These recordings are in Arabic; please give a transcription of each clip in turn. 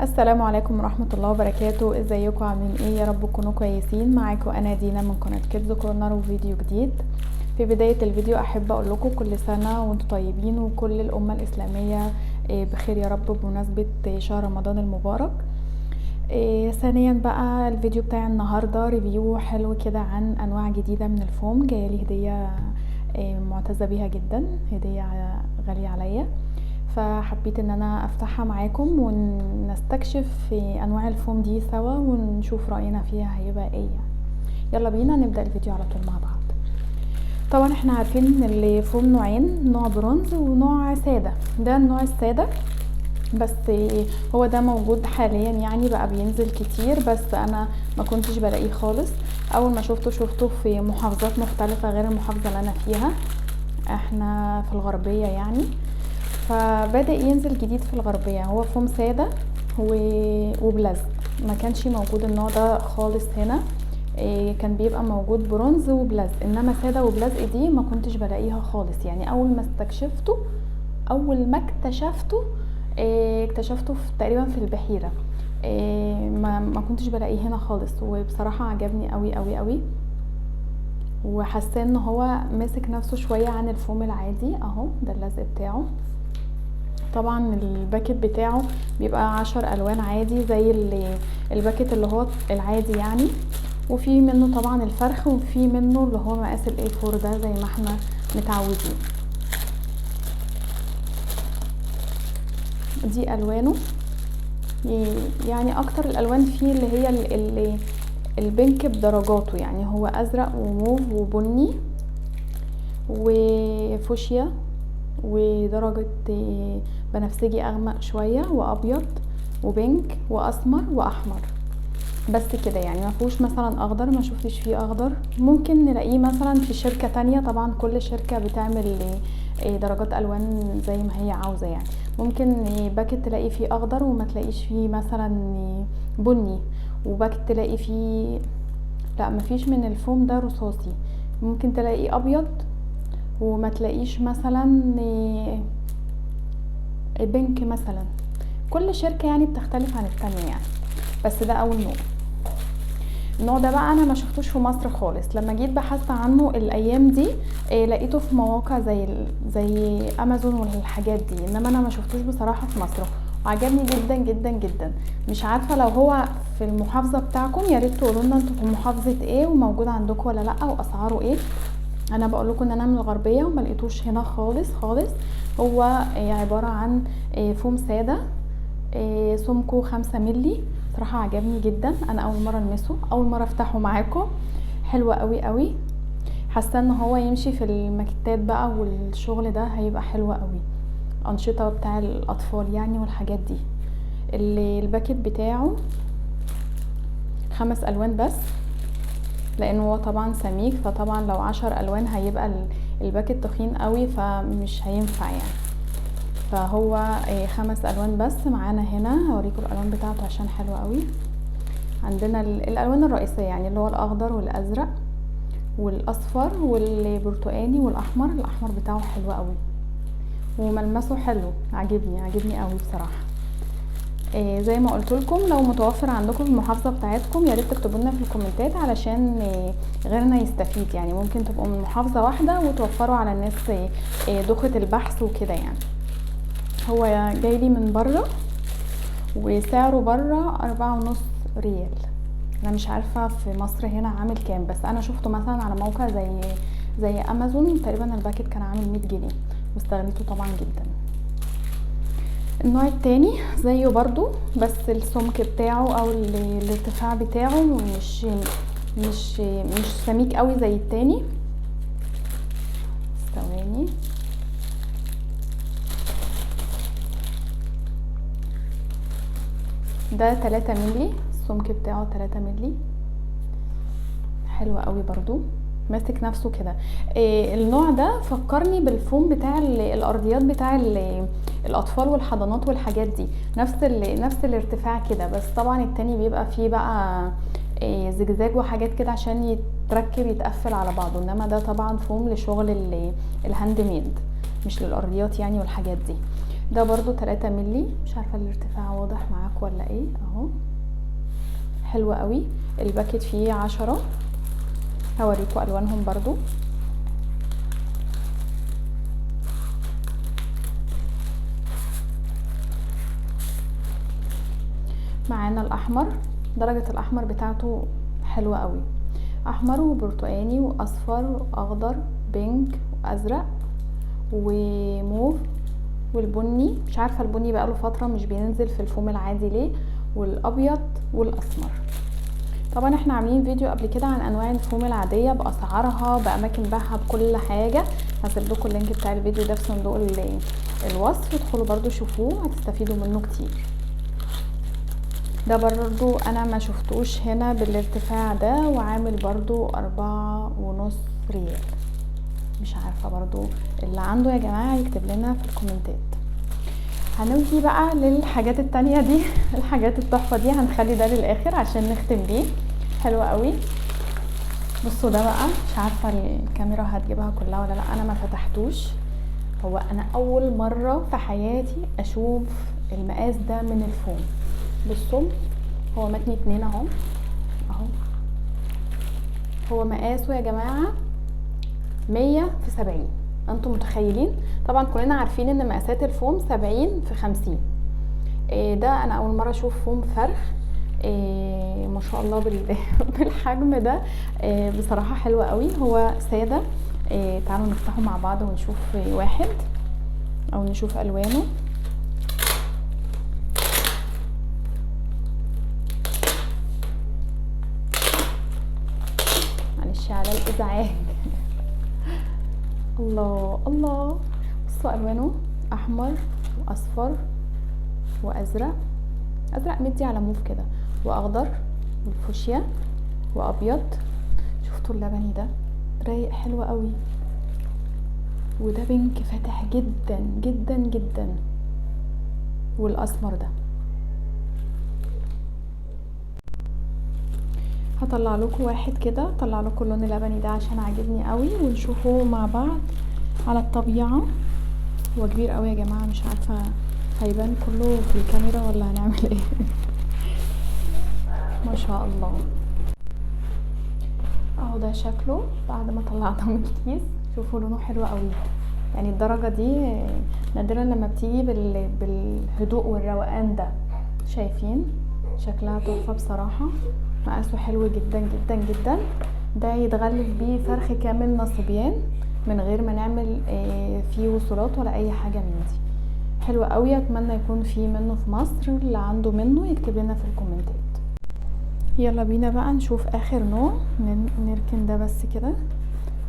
السلام عليكم ورحمة الله وبركاته. ازيكم عاملين ايه؟ يا رب تكونوا كويسين. معاكم انا دينا من قناة كيدز كورنر وفيديو جديد. في بداية الفيديو احب اقول لكم كل سنة وانتم طيبين وكل الامة الاسلامية بخير يا رب بمناسبة شهر رمضان المبارك. ثانيا بقى الفيديو بتاع النهاردة ريفيو حلو كده عن انواع جديدة من الفوم. جايلي هدية معتزة بيها جدا، هدية غالية عليا، فحبيت ان انا افتحها معاكم ونستكشف في انواع الفوم دي سوا ونشوف رأينا فيها هيبقى ايه يعني. يلا بينا نبدأ الفيديو على طول مع بعض. طبعا احنا عارفين ان الفوم نوعين، نوع برونز ونوع سادة. ده النوع السادة بس هو ده موجود حاليا، يعني بقى بينزل كتير بس انا ما كنتش بلاقيه خالص. اول ما شفته في محافظات مختلفة غير المحافظة اللي انا فيها، احنا في الغربية يعني، فبدأ ينزل جديد في الغربية. هو فوم سادة وبلزق، ما كانش موجود النوع ده خالص هنا. كان بيبقى موجود برونز وبلزق، انما سادة وبلزق دي ما كنتش بلاقيها خالص. يعني اول ما اكتشفته اكتشفته تقريبا في البحيرة. ما كنتش بلاقيه هنا خالص، وبصراحة عجبني قوي قوي قوي، وحاسه ان هو ماسك نفسه شويه عن الفوم العادي. اهو ده اللزق بتاعه. طبعا الباكت بتاعه بيبقى 10 الوان عادي زي الباكت اللي هو العادي يعني، وفي منه طبعا الفرخ وفي منه اللي هو مقاس A4 ده زي ما احنا متعودين. دي الوانه، يعني اكتر الالوان فيه اللي هي البنك بدرجاته، يعني هو ازرق وموف وبني وفوشيا ودرجة بنفسجي اغمق شوية وابيض وبنك واسمر واحمر، بس كده يعني. ما فيهوش مثلا اخضر، ما شفتش فيه اخضر. ممكن نلاقيه مثلا في شركة تانية، طبعا كل شركة بتعمل درجات الوان زي ما هي عاوزة يعني. ممكن باكت تلاقي فيه اخضر وما تلاقيش فيه مثلا بني، وباكت تلاقي فيه لا مفيش من الفوم ده رصاصي. ممكن تلاقي ابيض وما تلاقيش مثلا بنك مثلا. كل شركة يعني بتختلف عن التانية يعني. بس ده اول نوع. النوع ده بقى انا ما شفتوش في مصر خالص. لما جيت بحثت عنه الايام دي لقيته في مواقع زي امازون والحاجات دي، انما انا ما شفتوش بصراحة في مصر، وعجبني جدا جدا جدا. مش عارفة لو هو في المحافظة بتاعكم، يا ريت تقولوا لنا انتوا في محافظة ايه وموجود عندكم ولا لا واسعاره ايه. انا بقول لكم ان انا من الغربيه وما لقيتوش هنا خالص خالص. هو عباره عن فوم ساده، سمكه 5 مللي. صراحه عجبني جدا، انا اول مره المسه، اول مره افتحه معاكم. حلوه قوي قوي، حاسه ان هو يمشي في المكتات بقى والشغل ده هيبقى حلو قوي، انشطه بتاع الاطفال يعني والحاجات دي. الباكت بتاعه 5 الوان بس، لانه هو طبعا سميك، فطبعا لو 10 الوان هيبقى الباكت تخين قوي فمش هينفع يعني. فهو 5 الوان بس. معانا هنا هوريكم الالوان بتاعته عشان حلوه قوي. عندنا الالوان الرئيسيه يعني اللي هو الاخضر والازرق والاصفر والبرتقاني والاحمر. الاحمر بتاعه حلو قوي وملمسه حلو، عجبني قوي بصراحه. زي ما قلت لكم، لو متوفر عندكم في المحافظه بتاعتكم يا ريت تكتبوا لنا في الكومنتات علشان غيرنا يستفيد يعني. ممكن تبقوا من محافظه واحده وتوفروا على الناس دوخه البحث وكده يعني. هو جاي لي من بره وسعره بره 4.5 ريال. انا مش عارفه في مصر هنا عامل كام، بس انا شفته مثلا على موقع زي امازون تقريبا الباكت كان عامل 100 جنيه واستغليته طبعا جدا. النوع التاني زيه برضو، بس السمك بتاعه او الارتفاع بتاعه مش سميك قوي زي التاني. ثواني. ده 3 مللي، السمك بتاعه 3 مللي. حلو قوي برضو، ماسك نفسه كده. النوع ده فكرني بالفوم بتاع الارضيات بتاع الاطفال والحضانات والحاجات دي، نفس الارتفاع كده، بس طبعا التاني بيبقى فيه بقى زجزاج وحاجات كده عشان يتركب يتقفل على بعضه، انما ده طبعا فوم لشغل الهاند ميد مش للارضيات يعني والحاجات دي. ده برضو 3 ملي، مش عارفه الارتفاع واضح معاك ولا ايه اهو. حلو قوي. الباكت فيه 10. هوريكم الوانهم برضو. معانا الاحمر، درجه الاحمر بتاعته حلوه قوي، احمر وبرتقاني واصفر واخضر بينك وازرق وموف والبني، مش عارفه البني بقاله فتره مش بينزل في الفوم العادي ليه، والابيض والاسمر. طبعا احنا عاملين فيديو قبل كده عن انواع الفوم العاديه باسعارها باماكن بيعها بكل حاجه، هسيب لكم اللينك بتاع الفيديو ده في صندوق الوصف، ادخلوا برضو شوفوه هتستفيدوا منه كتير. ده برضو انا ما شفتوش هنا بالارتفاع ده، وعامل برضو 4.5 ريال. مش عارفه برضو اللي عنده يا جماعه يكتب لنا في الكومنتات. هنيجي بقى للحاجات التانية دي الحاجات التحفه دي هنخلي ده للاخر عشان نختم بيه. حلو قوي. بصوا ده بقى، مش عارفه الكاميرا هتجيبها كلها ولا لا، انا ما فتحتوش. هو انا اول مره في حياتي اشوف المقاس ده من الفوم. بصوا هو متني 2 اهو، هو مقاسه يا جماعه 100 في 70. انتم متخيلين؟ طبعا كلنا عارفين ان مقاسات الفوم 70 في 50. ده انا اول مره اشوف فوم فرخ ما شاء الله بالحجم ده. بصراحه حلو قوي. هو ساده. تعالوا نفتحه مع بعض ونشوف واحد او نشوف الوانه. معلش على الازعاج. الله الله، بصوا الوانه احمر واصفر وازرق، ازرق مدي على موف كده، واخضر والفوشيا وابيض. شفتوا اللبني ده رايق حلو قوي، وده بينك فاتح جدا جدا جدا، والاسمر ده. هطلع لكم واحد كده، طلع لكم اللون اللبني ده عشان عاجبني قوي، ونشوفه مع بعض على الطبيعه. هو كبير قوي يا جماعه، مش عارفه هيبان كله في الكاميرا ولا هنعمل ايه. ما شاء الله. اهو ده شكله بعد ما طلعته من الكيس. شوفوا لونه حلو قوي، يعني الدرجه دي نادرا لما بتيجي بالهدوء والروقان ده. شايفين شكلها تحفه بصراحه. مقاسه حلو جدا جدا جدا. ده يتغلف بيه فرخ كامل نصبيان من غير ما نعمل فيه وصولات ولا اي حاجه من دي. حلو قوي. اتمنى يكون في منه في مصر، اللي عنده منه يكتب لنا في الكومنتات. يلا بينا بقى نشوف اخر نوع. نركن ده بس كده.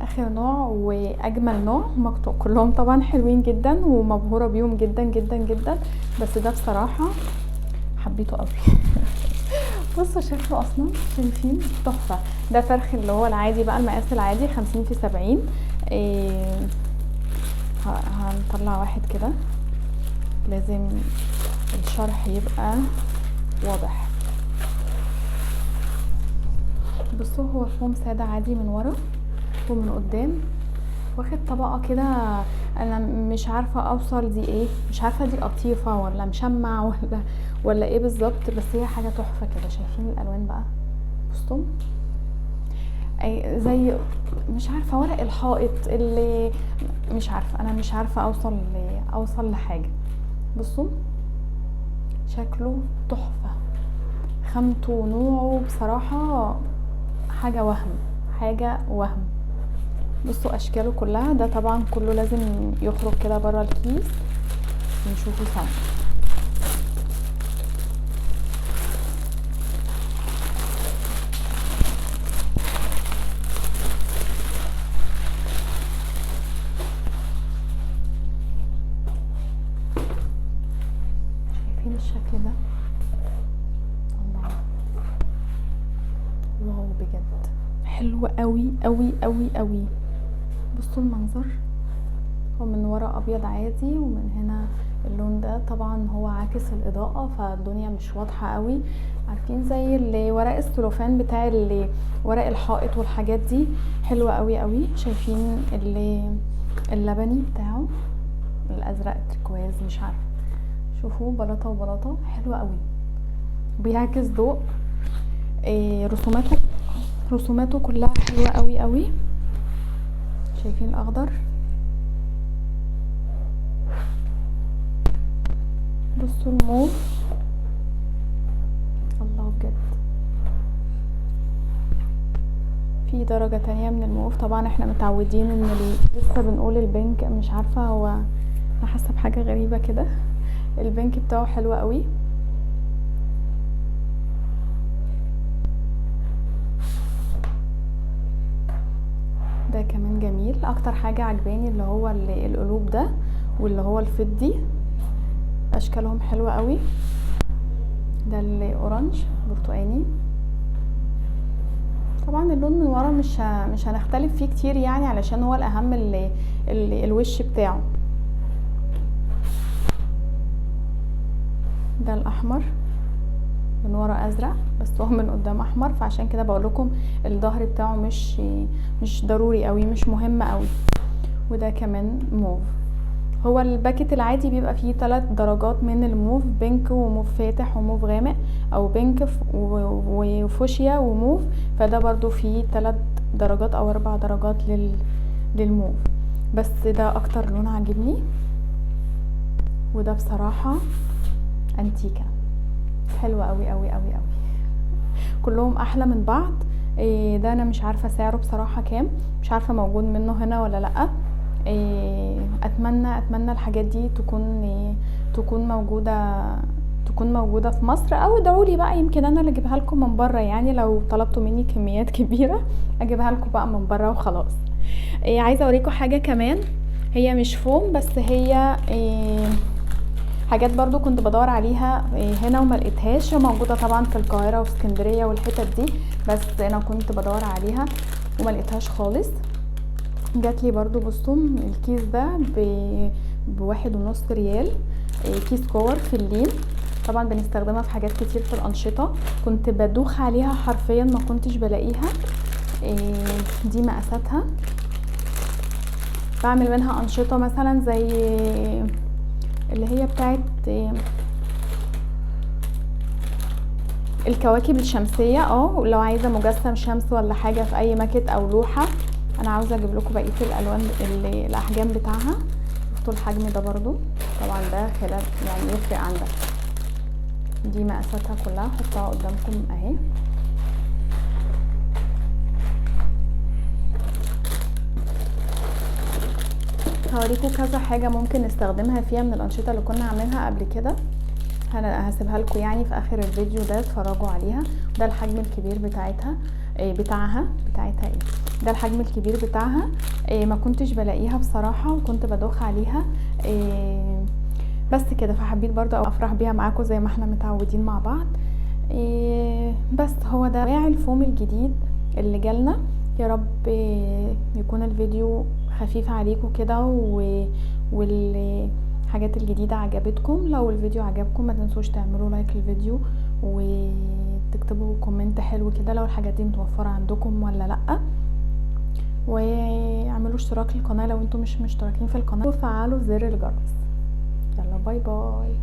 اخر نوع واجمل نوع، مقطوع كلهم طبعا حلوين جدا ومبهوره بيهم جدا جدا جدا، بس ده بصراحه حبيته قوي. بصوا شكله اصلا، شايفين؟ تحفه. ده فرخ اللي هو العادي بقى، المقاس العادي 50 في 70. هنطلع واحد كده، لازم الشرح يبقى واضح. بصوا هو فوم ساده عادي من ورا ومن قدام، واخد طبقه كده. انا مش عارفه اوصل دي ايه، مش عارفه دي قطيفه ولا مشمع ولا ايه بالظبط، بس هي حاجه تحفه كده. شايفين الالوان بقى؟ بصوا زي مش عارفه ورق الحائط اللي مش عارفه، انا مش عارفه اوصل لحاجه. بصوا شكله تحفه، خامته ونوعه بصراحه حاجه وهم. بصوا اشكاله كلها. ده طبعا كله لازم يخرج كده بره الكيس ونشوفه سوا. شايفين الشكل ده؟ الله، واو بجد حلو قوي قوي قوي قوي. بصوا المنظر، هو من ورا ابيض عادي ومن هنا اللون ده طبعا هو عاكس الاضاءة فالدنيا مش واضحة قوي. عارفين زي اللي ورق السلوفان بتاع اللي ورق الحائط والحاجات دي، حلوة قوي قوي. شايفين اللي اللبني بتاعه الازرق تركواز مش عارفه، شوفوا بلاطه وبلاطه حلوه قوي، بيعكس ضوء. رسوماته كلها حلوه قوي قوي. شايفين الاخضر، بصوا الموف، الله بجد. في درجة تانية من الموف، طبعا احنا متعودين ان لسه بنقول البنك، مش عارفة هو انا حاسة بحاجة غريبة كده. البنك بتاعه حلو قوي. ده كمان جميل. اكتر حاجة عجباني اللي هو القلوب ده واللي هو الفضي، اشكالهم حلوة قوي. ده الاورنج برتقاني. طبعا اللون من ورا مش هنختلف فيه كتير يعني، علشان هو الاهم الوش بتاعه. ده الاحمر، من ورا ازرق بس هو من قدام احمر، فعشان كده بقول لكم الظهر بتاعه مش ضروري قوي، مش مهم قوي. وده كمان موف. هو الباكت العادي بيبقى فيه 3 درجات من الموف، بينك وموف فاتح وموف غامق، او بينك وفوشيا وموف. فده برضو فيه 3 درجات او 4 درجات للموف، بس ده اكتر لون عجبني. وده بصراحة انتيكا، حلوة قوي قوي قوي قوي. كلهم احلى من بعض. ده انا مش عارفة سعره بصراحة كام، مش عارفة موجود منه هنا ولا لأ. اتمنى الحاجات دي تكون موجوده في مصر، او ادعولي بقى يمكن انا اللي اجيبها لكم من بره، يعني لو طلبتوا مني كميات كبيره اجيبها لكم بقى من بره وخلاص. عايزه اوريكم حاجه كمان، هي مش فوم بس هي حاجات برضو كنت بدور عليها هنا وما لقيتهاش. موجوده طبعا في القاهره وفي اسكندريه والحتت دي، بس انا كنت بدور عليها وما لقيتهاش خالص. جات لي برضو، بصوا الكيس ده ب1.5 ريال. كيس كور في اللين، طبعا بنستخدمها في حاجات كتير في الانشطه. كنت بدوخ عليها حرفيا، ما كنتش بلاقيها. دي مقاساتها، بعمل منها انشطه مثلا زي اللي هي بتاعت الكواكب الشمسيه. لو عايزه مجسم شمس ولا حاجه في اي ماكت او لوحه. انا عاوزه اجيب لكم بقيه الالوان الاحجام بتاعها. شفتوا الحجم ده برضو، طبعا ده خلاف يعني يفرق عن ده. دي مقاساتها كلها، حطها قدامكم اهي. هوريكم كذا حاجه ممكن نستخدمها فيها من الانشطه اللي كنا عاملينها قبل كده، هسيبها لكم يعني في اخر الفيديو ده اتفرجوا عليها. ده الحجم الكبير بتاعتها ده الحجم الكبير بتاعها. ما كنتش بلاقيها بصراحه وكنت بدوخ عليها. بس كده، فحبيت برضو افرح بيها معاكم زي ما احنا متعودين مع بعض. بس هو ده انواع الفوم الجديد اللي جالنا. يا رب يكون الفيديو خفيف عليكم كده والحاجات الجديدة عجبتكم. لو الفيديو عجبكم ما تنسوش تعملوا لايك للفيديو وتكتبوا كومنت حلو كده لو الحاجات دي متوفرة عندكم ولا لأ، واعملوا اشتراك للقناة لو انتم مش مشتركين في القناة، وفعلوا زر الجرس. يلا باي باي.